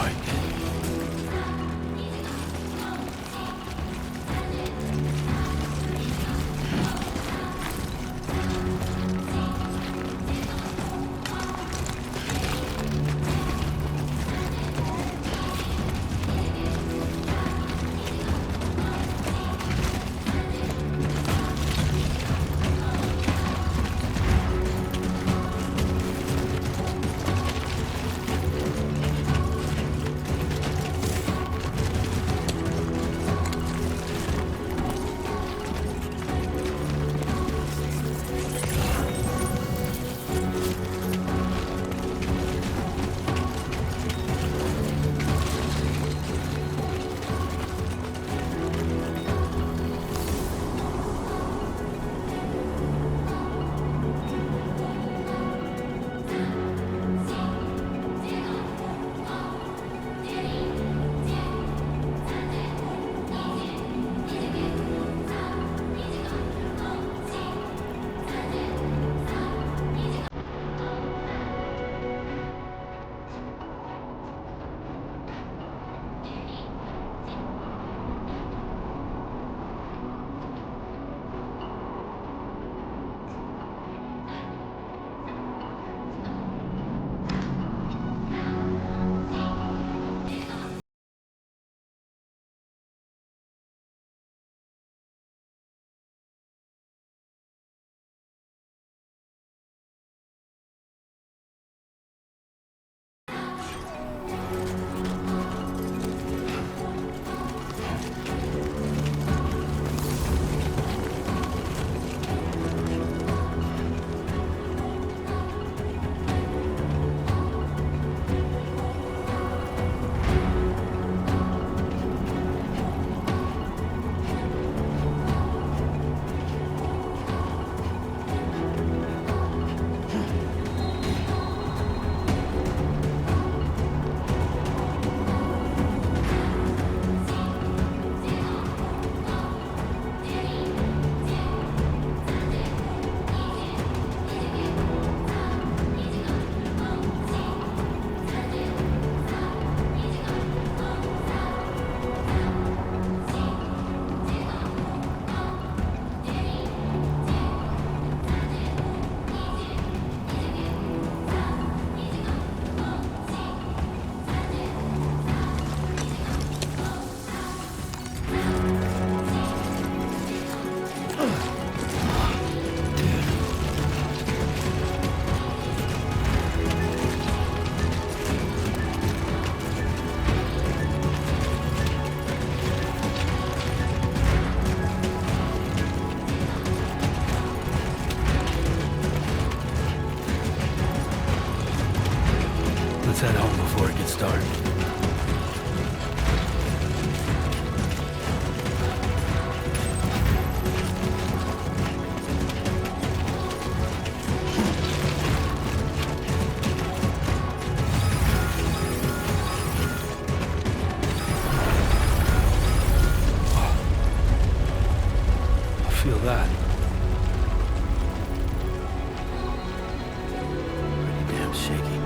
right, kid. Let's head home before it gets dark. I feel that. Pretty damn shaky.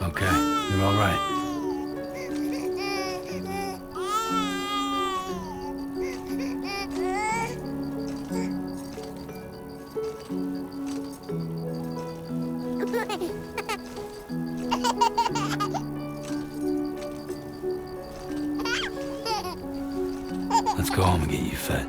Okay, you're all right. Let's go home and get you fed.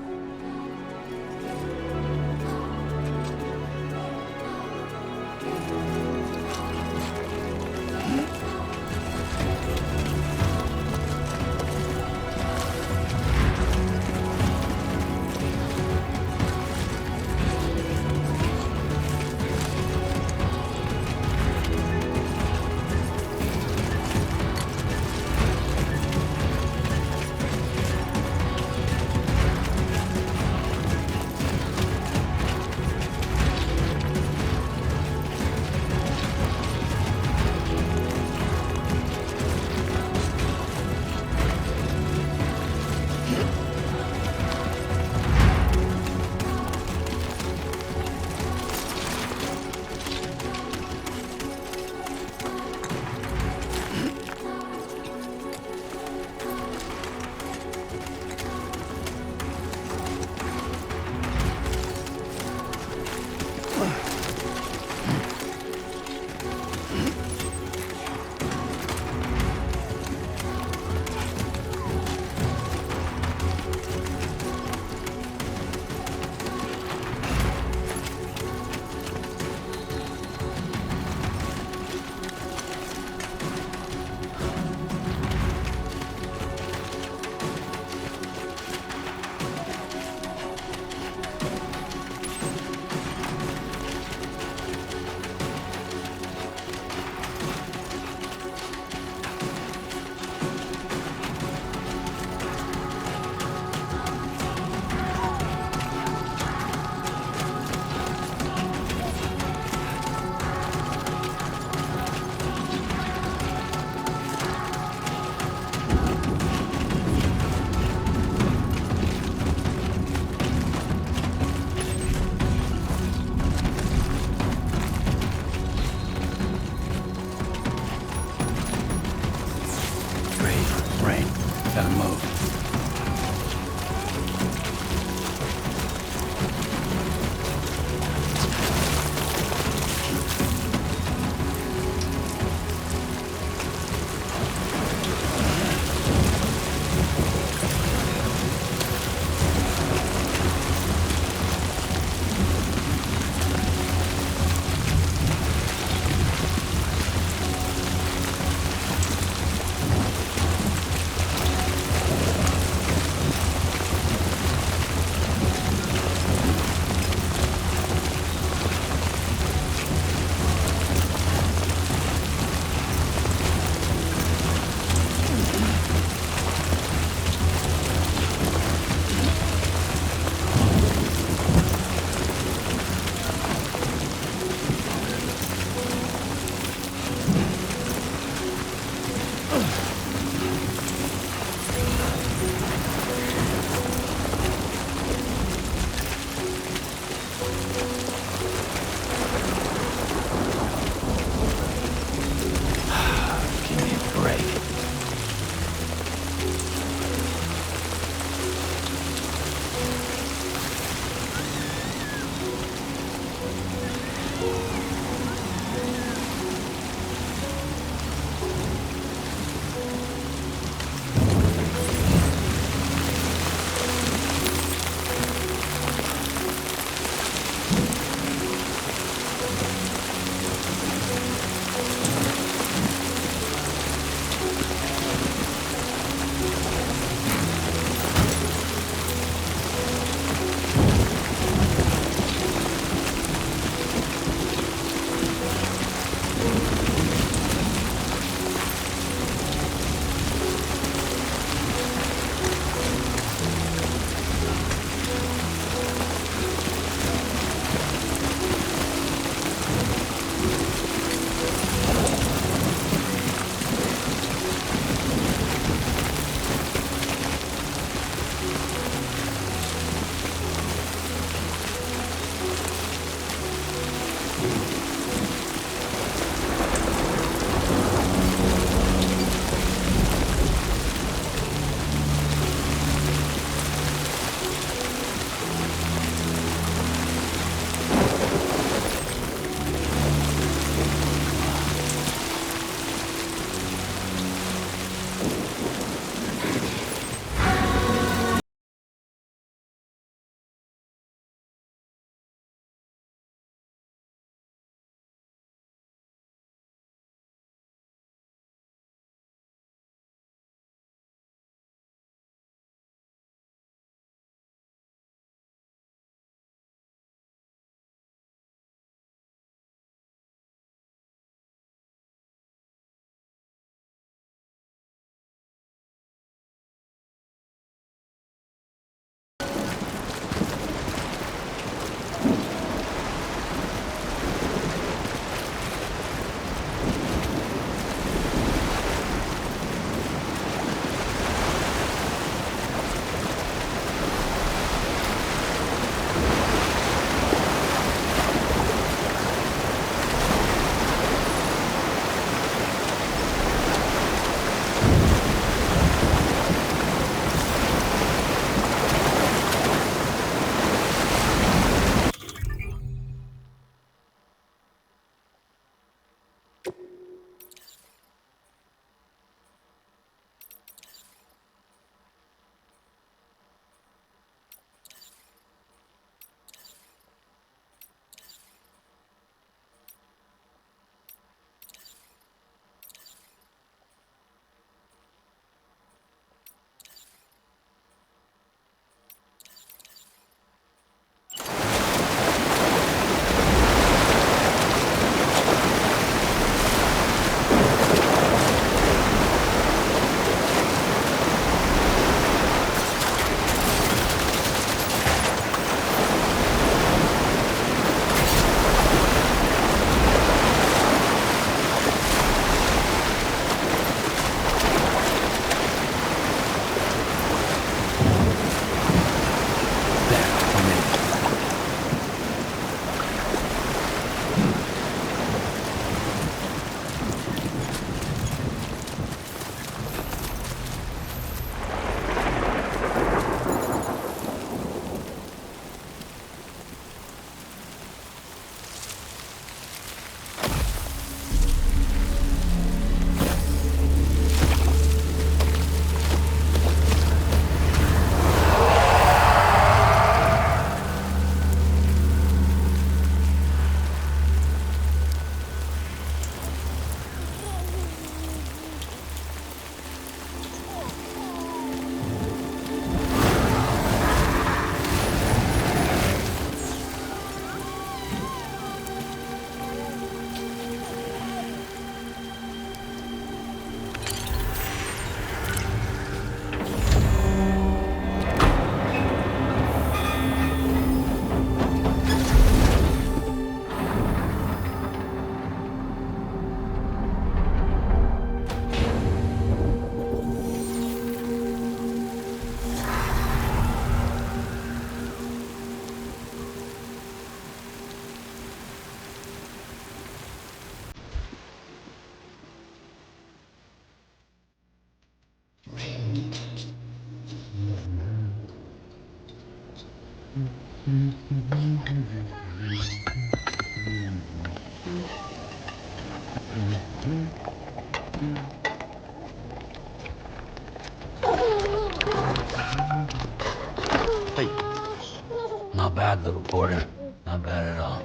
Porter, not bad at all.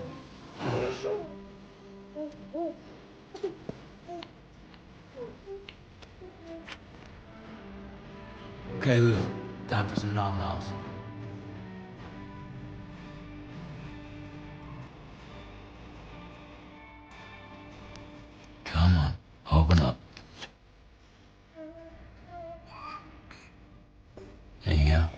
Okay, Lou. Time for some nom-noms. Come on, open up. There you go.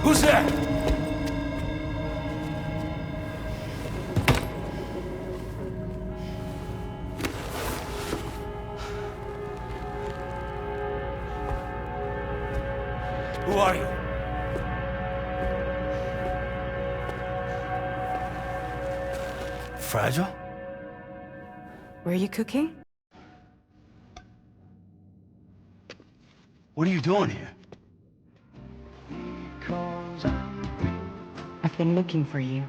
Who's there? Who are you? Fragile? Were you cooking? What are you doing here? I've been looking for you.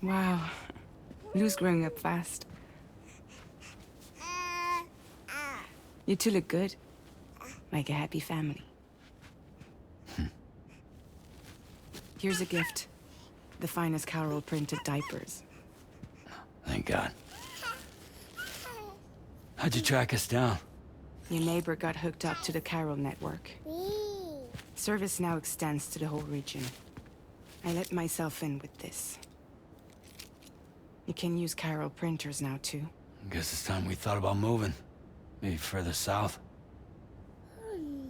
Wow. Lou's growing up fast. You two look good. Like a happy family. Here's a gift. The finest Carol printed diapers. Thank God. How'd you track us down? Your neighbor got hooked up to the Carol network. Service now extends to the whole region. I let myself in with this. You can use Carol printers now, too. Guess it's time we thought about moving. Maybe further south.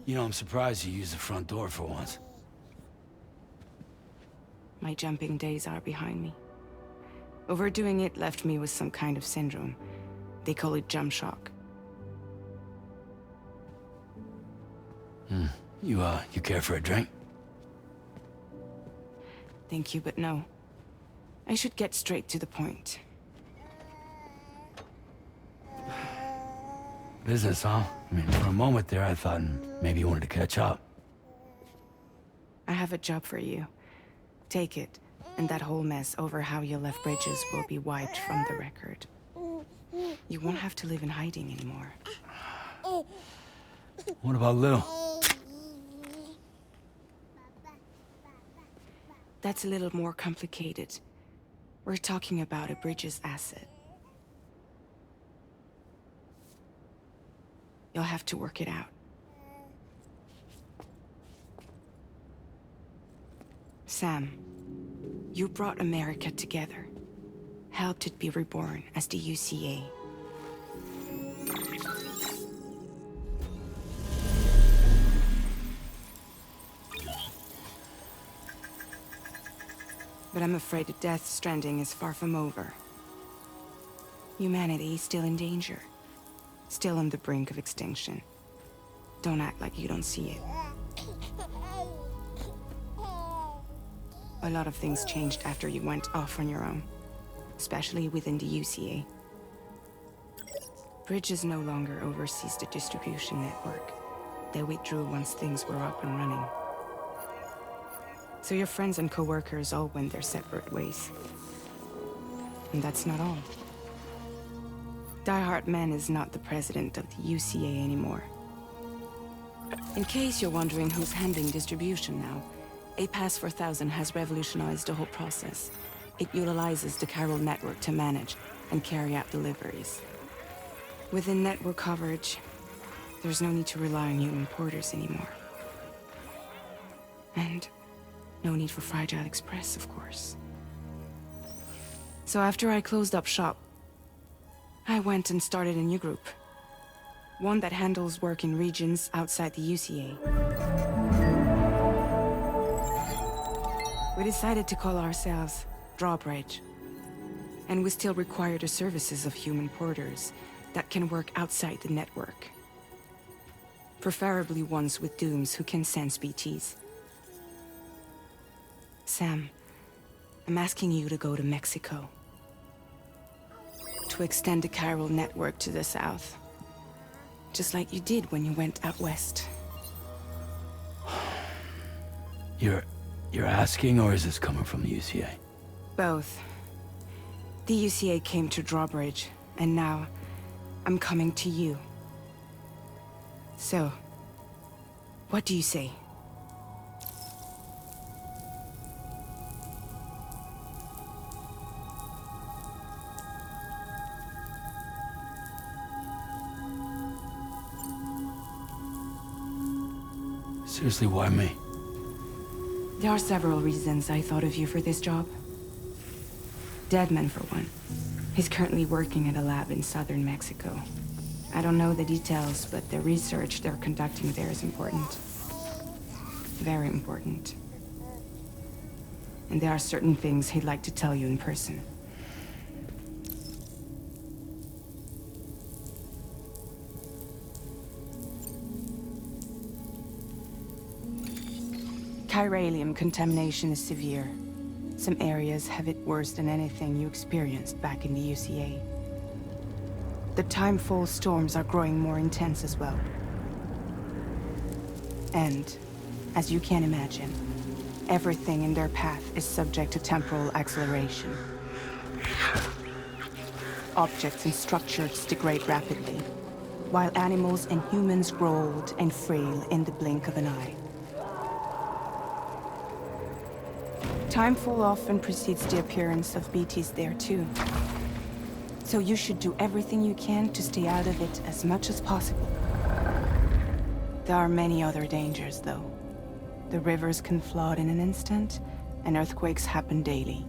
You know, I'm surprised you used the front door for once. My jumping days are behind me. Overdoing it left me with some kind of syndrome. They call it jump shock. You care for a drink? Thank you, but no. I should get straight to the point. Business, huh? I mean, for a moment there, I thought maybe you wanted to catch up. I have a job for you. Take it, and that whole mess over how you left Bridges will be wiped from the record. You won't have to live in hiding anymore. What about Lou? That's a little more complicated. We're talking about a Bridges asset. You'll have to work it out. Sam, you brought America together. Helped it be reborn as the UCA. But I'm afraid the Death Stranding is far from over. Humanity is still in danger. Still on the brink of extinction. Don't act like you don't see it. a lot of things changed after you went off on your own, especially within the UCA. Bridges no longer oversees the distribution network. They withdrew once things were up and running. So your friends and co-workers all went their separate ways. And that's not all. Die Hartman is not the president of the UCA anymore. In case you're wondering who's handling distribution now, A Pass 4000 has revolutionized the whole process. It utilizes the chiral network to manage and carry out deliveries. Within network coverage, there's no need to rely on human porters anymore. And no need for Fragile Express, of course. So after I closed up shop, I went and started a new group. One that handles work in regions outside the UCA. We decided to call ourselves Drawbridge. And we still require the services of human porters that can work outside the network. Preferably ones with dooms who can sense BTs. Sam, I'm asking you to go to Mexico. To extend the chiral network to the south. Just like you did when you went out west. You're asking, or is this coming from the UCA? Both. The UCA came to Drawbridge, and now I'm coming to you. So, what do you say? Seriously, why me? There are several reasons I thought of you for this job. Deadman, for one. He's currently working at a lab in southern Mexico. I don't know the details, but the research they're conducting there is important. Very important. And there are certain things he'd like to tell you in person. Chiralium contamination is severe. Some areas have it worse than anything you experienced back in the UCA. The timefall storms are growing more intense as well. And, as you can imagine, everything in their path is subject to temporal acceleration. Objects and structures degrade rapidly, while animals and humans grow old and frail in the blink of an eye. Timefall often precedes the appearance of BTs there too. So you should do everything you can to stay out of it as much as possible. There are many other dangers, though. The rivers can flood in an instant, and earthquakes happen daily.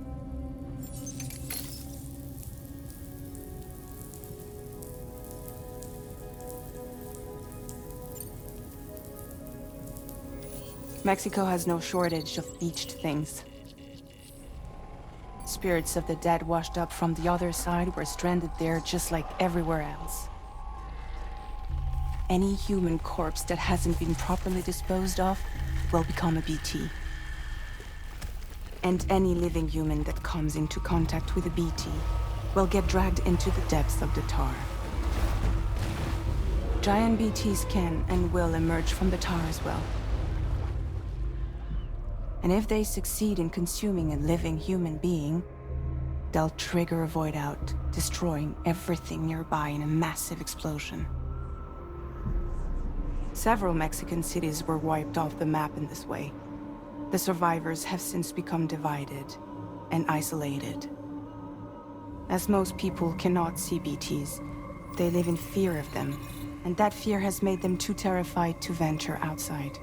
Mexico has no shortage of beached things. Spirits of the dead washed up from the other side were stranded there just like everywhere else. Any human corpse that hasn't been properly disposed of will become a BT. And any living human that comes into contact with a BT will get dragged into the depths of the tar. Giant BTs can and will emerge from the tar as well. And if they succeed in consuming a living human being, they'll trigger a void out, destroying everything nearby in a massive explosion. Several Mexican cities were wiped off the map in this way. The survivors have since become divided and isolated. As most people cannot see BTs, they live in fear of them, and that fear has made them too terrified to venture outside.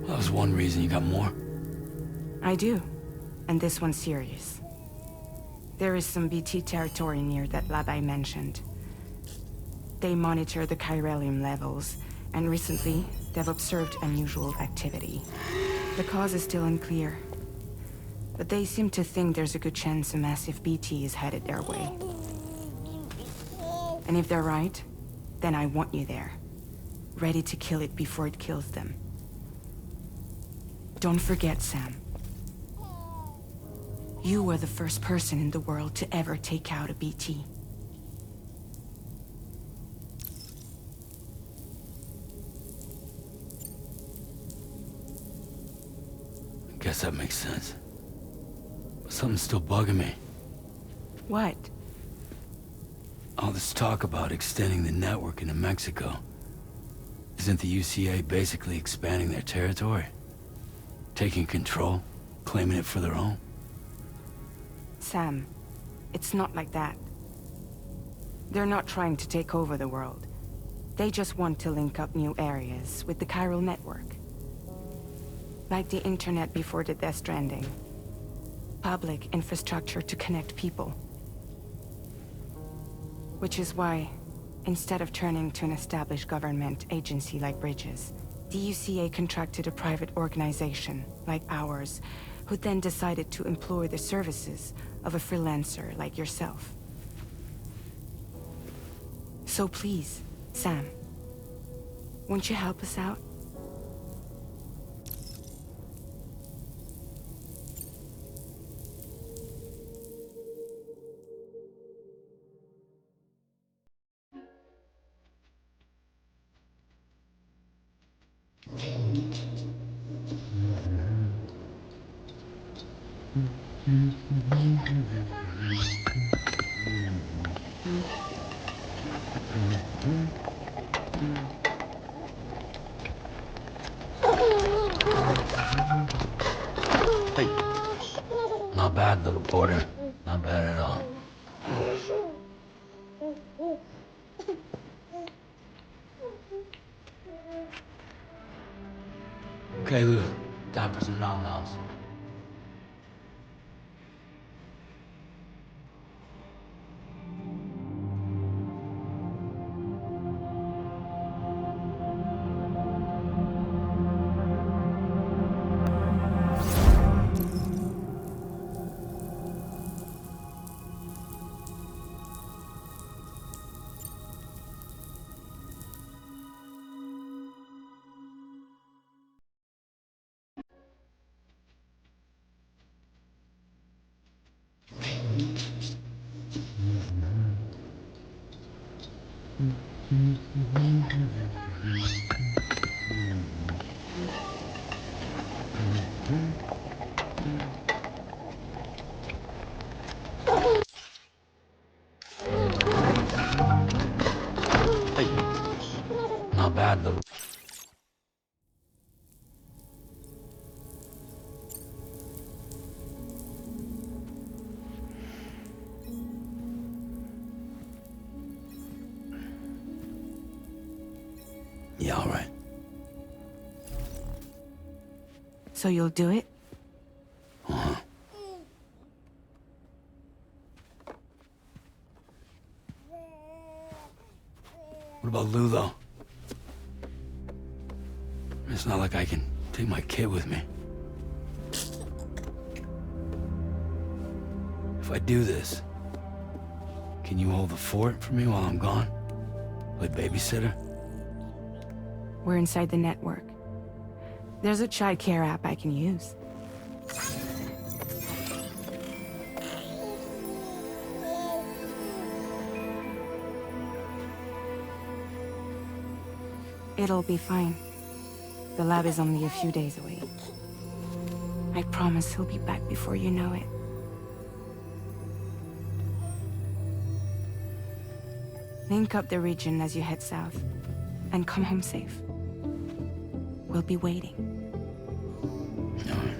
That was one reason. You got more? I do, and this one's serious. There is some BT territory near that lab I mentioned. They monitor the chiralium levels, and recently, they've observed unusual activity. The cause is still unclear, but they seem to think there's a good chance a massive BT is headed their way. And if they're right, then I want you there. ready to kill it before it kills them. Don't forget, Sam. You were the first person in the world to ever take out a BT. I guess that makes sense. But something's still bugging me. What? All this talk about extending the network into Mexico. Isn't the UCA basically expanding their territory? Taking control, claiming it for their own? Sam, it's not like that. They're not trying to take over the world. They just want to link up new areas with the chiral network. Like the internet before the Death Stranding. Public infrastructure to connect people. Which is why, instead of turning to an established government agency like Bridges, the UCA contracted a private organization, like ours, who then decided to employ the services of a freelancer like yourself. So please, Sam, won't you help us out? Hey. Not bad, little porter. Not bad at all. Okay, Lou. Time for some nom-noms. Hey. Not bad, little... Yeah, all right. So you'll do it? Uh-huh. What about Lou, though? It's not like I can take my kid with me. If I do this, can you hold the fort for me while I'm gone? Play babysitter? We're inside the network. There's a child care app I can use. It'll be fine. The lab is only a few days away. I promise he'll be back before you know it. Link up the region as you head south, and come home safe. We'll be waiting. All right.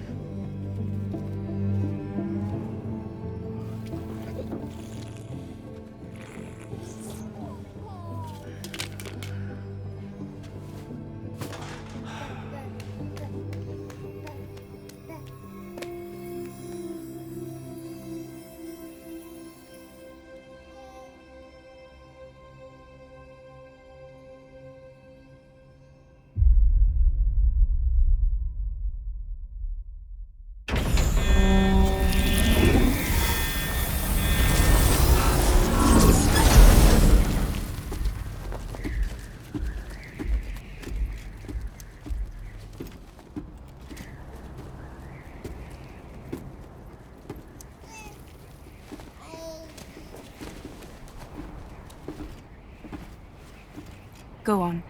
Go on.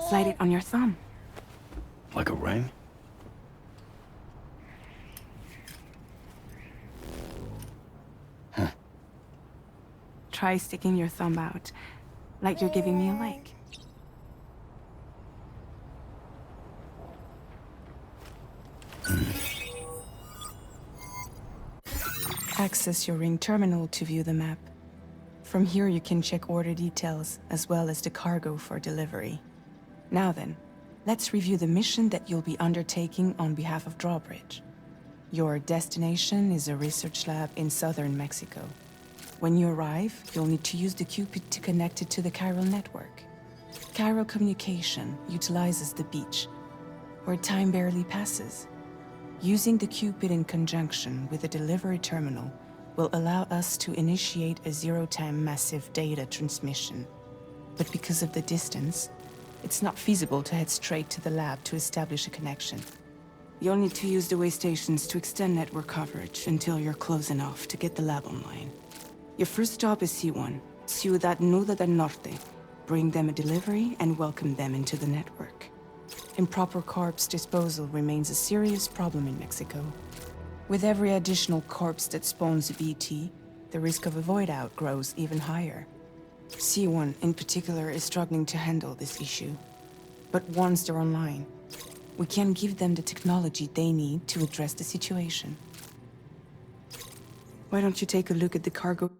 Slide it on your thumb. Like a ring? Huh. Try sticking your thumb out, like you're giving me a like. Access your ring terminal to view the map. From here you can check order details, as well as the cargo for delivery. Now then, let's review the mission that you'll be undertaking on behalf of Drawbridge. Your destination is a research lab in southern Mexico. When you arrive, you'll need to use the Cupid to connect it to the chiral network. Chiral communication utilizes the beach, where time barely passes. Using the Cupid in conjunction with the delivery terminal will allow us to initiate a zero-time massive data transmission. But because of the distance, it's not feasible to head straight to the lab to establish a connection. You'll need to use the way stations to extend network coverage until you're close enough to get the lab online. Your first stop is C1, Ciudad Nuda del Norte. Bring them a delivery and welcome them into the network. Improper corpse disposal remains a serious problem in Mexico. With every additional corpse that spawns a BT, the risk of a void out grows even higher. C1 in particular is struggling to handle this issue. But once they're online, we can give them the technology they need to address the situation. Why don't you take a look at the cargo?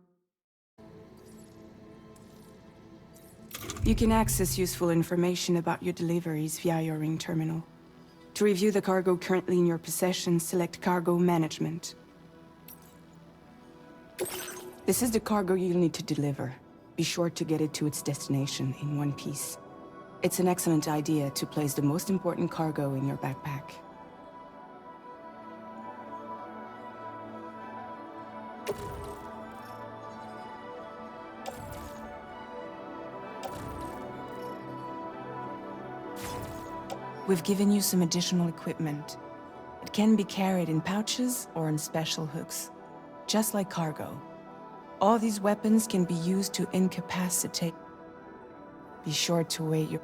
You can access useful information about your deliveries via your ring terminal. To review the cargo currently in your possession, select Cargo Management. This is the cargo you'll need to deliver. Be sure to get it to its destination in one piece. It's an excellent idea to place the most important cargo in your backpack. We've given you some additional equipment. It can be carried in pouches or in special hooks, just like cargo. All these weapons can be used to incapacitate. Be sure to weigh your...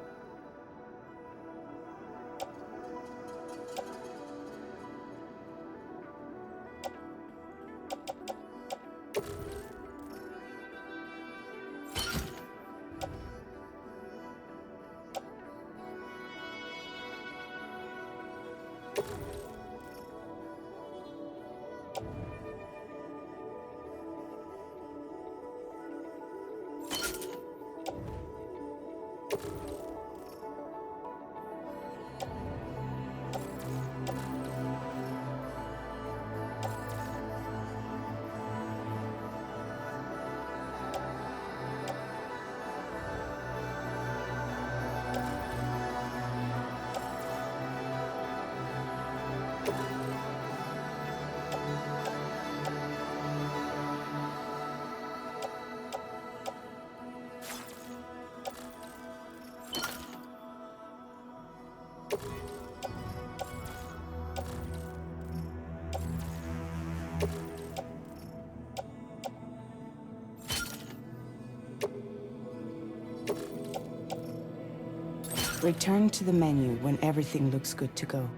Return to the menu when everything looks good to go.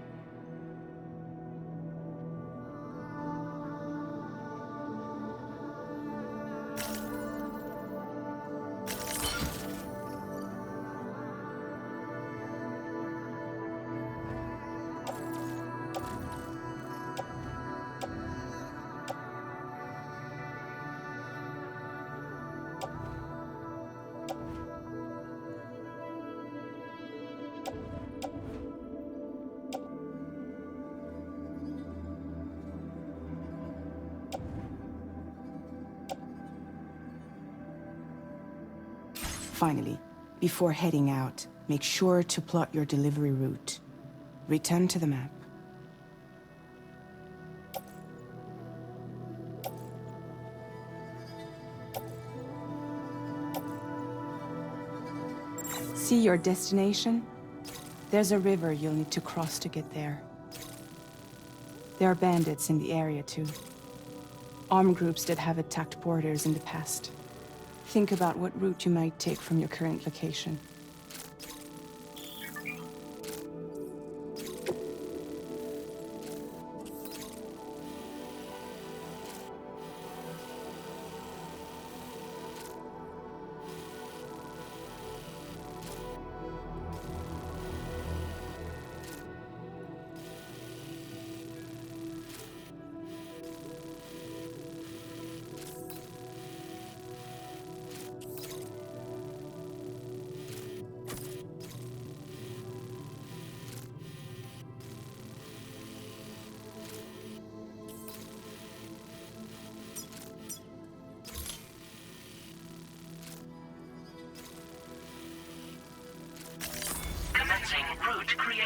Finally, before heading out, make sure to plot your delivery route. Return to the map. See your destination? There's a river you'll need to cross to get there. There are bandits in the area too. Armed groups that have attacked borders in the past. Think about what route you might take from your current location.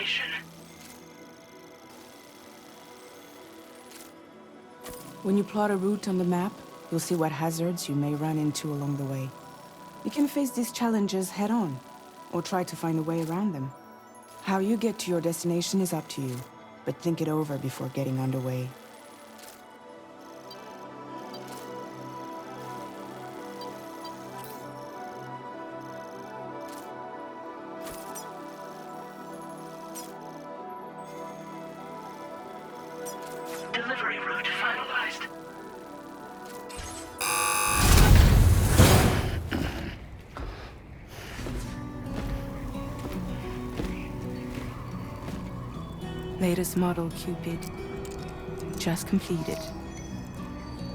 location. When you plot a route on the map, you'll see what hazards you may run into along the way. You can face these challenges head-on, or try to find a way around them. How you get to your destination is up to you, but think it over before getting underway. Delivery route finalized. Latest model Cupid. Just completed.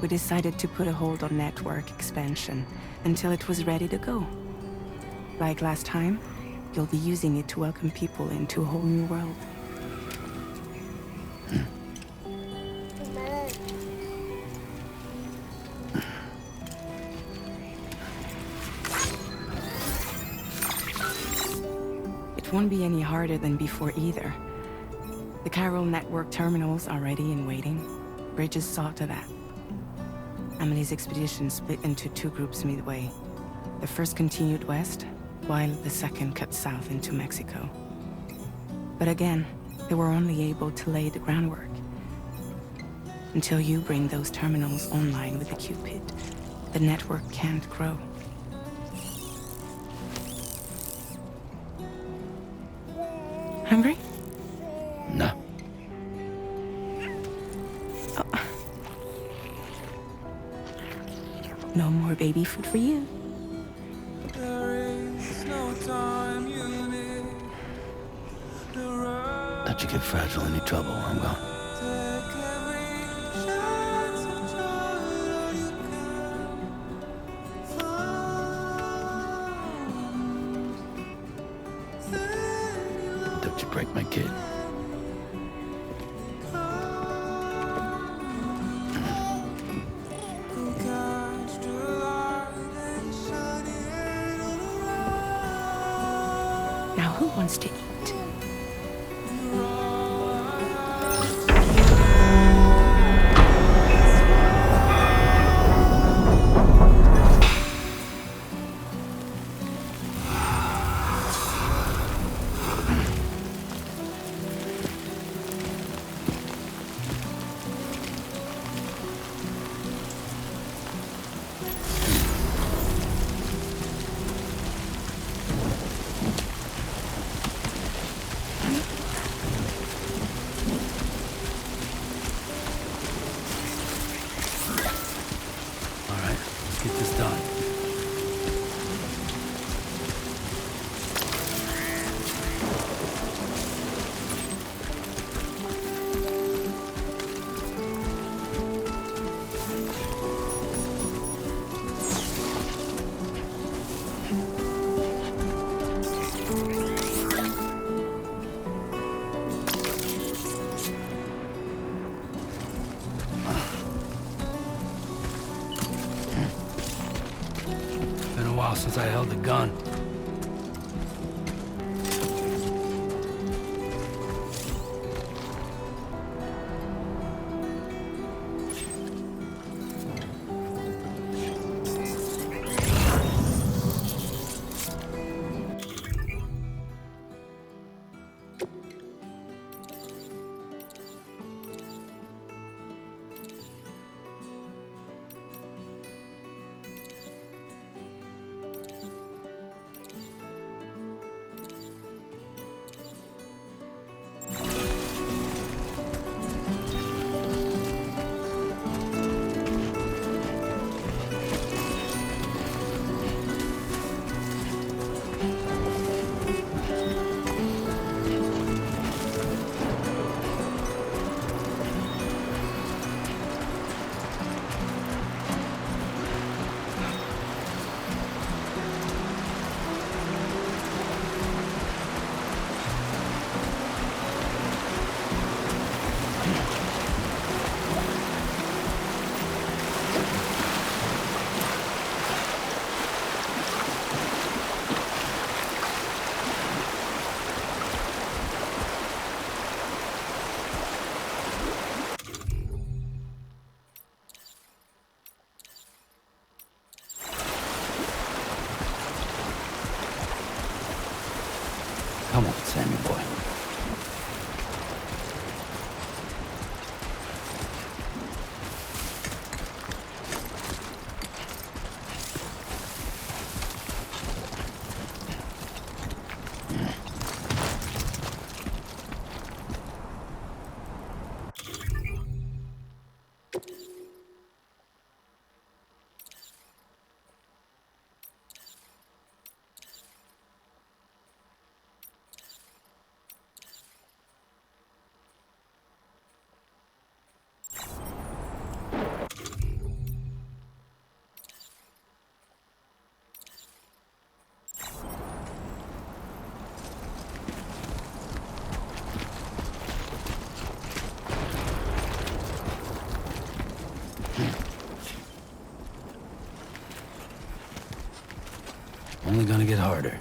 We decided to put a hold on network expansion until it was ready to go. Like last time, you'll be using it to welcome people into a whole new world. It won't be any harder than before either. The Carol network terminals are ready and waiting. Bridges saw to that. Emily's expedition split into two groups midway. The first continued west, while the second cut south into Mexico. But again, they were only able to lay the groundwork. Until you bring those terminals online with the Cupid, the network can't grow. Hungry? No. Oh. No more baby food for you. Don't you get fragile any trouble while I'm gone. Don't you break my kid. Now who wants to eat? Get this done. Been a while since I held a gun. gonna get harder.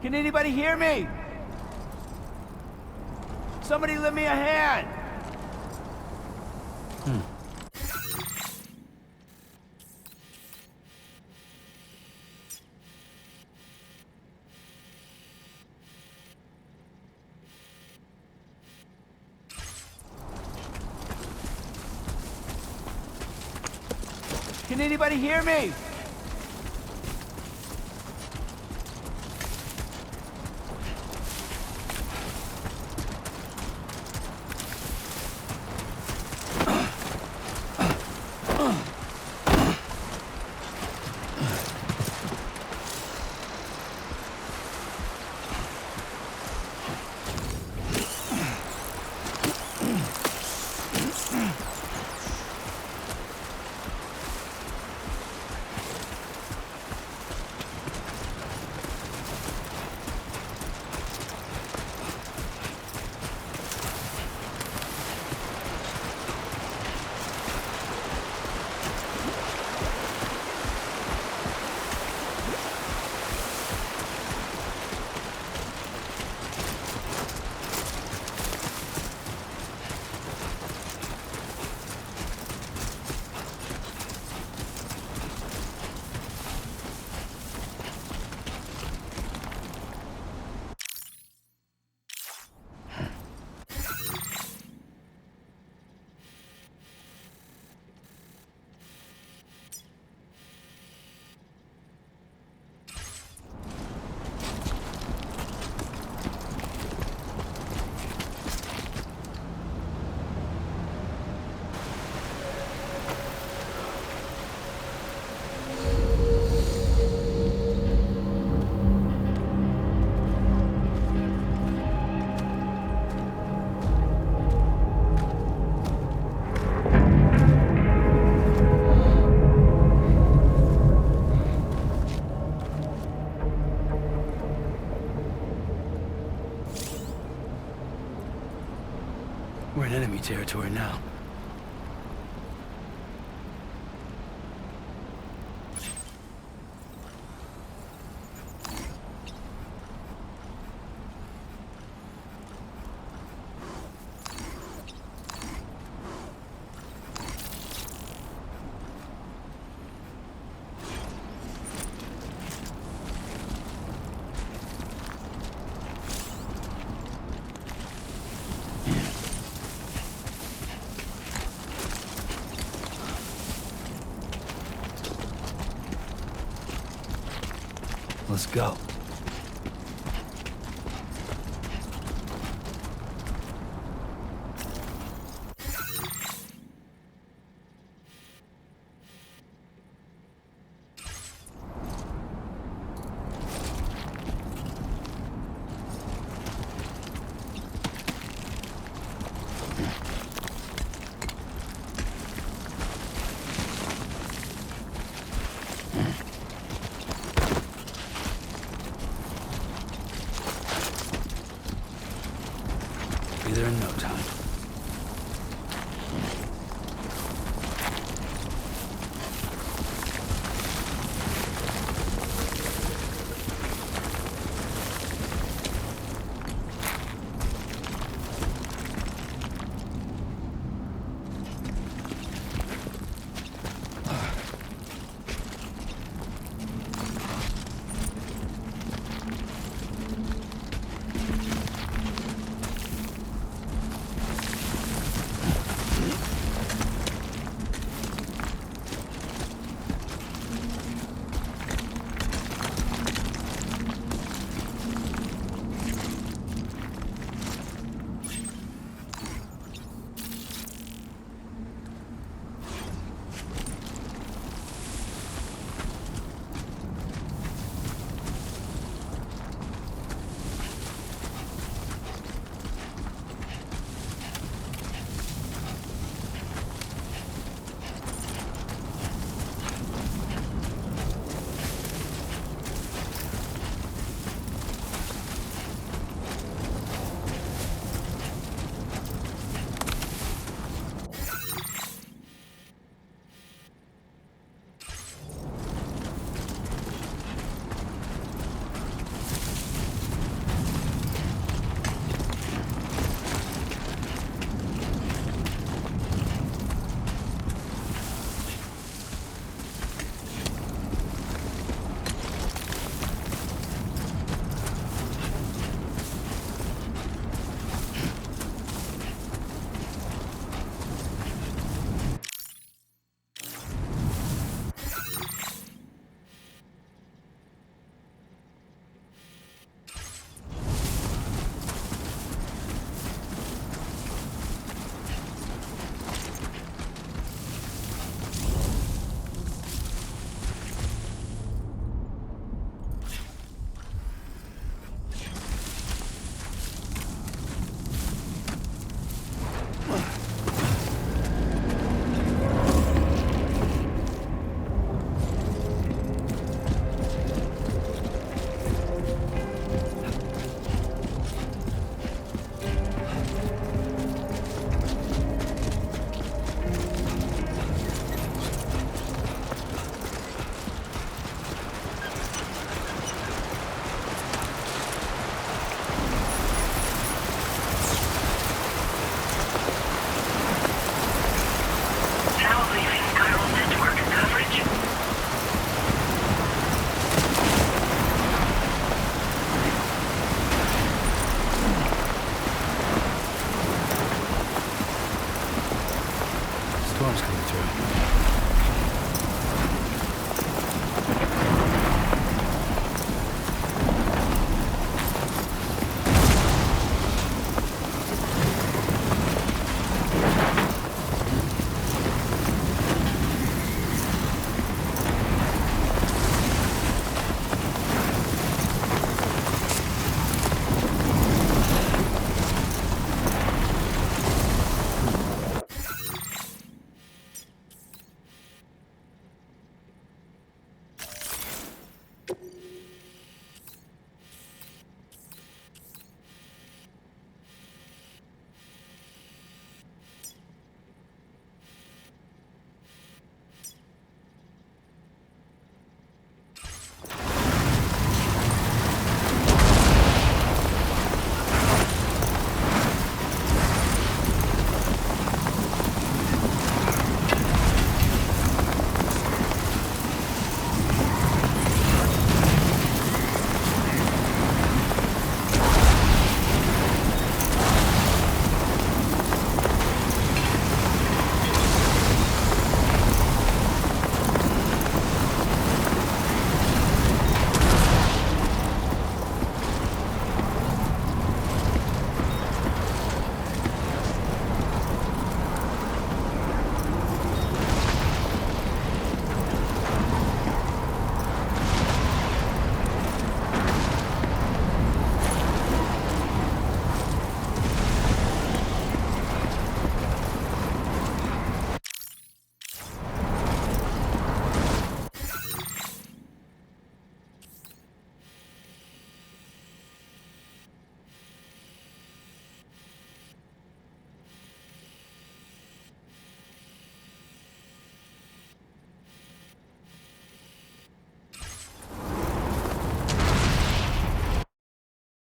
Can anybody hear me? Somebody lend me a hand! Can anybody hear me? We're in enemy territory now. Let's go. Be there in no time.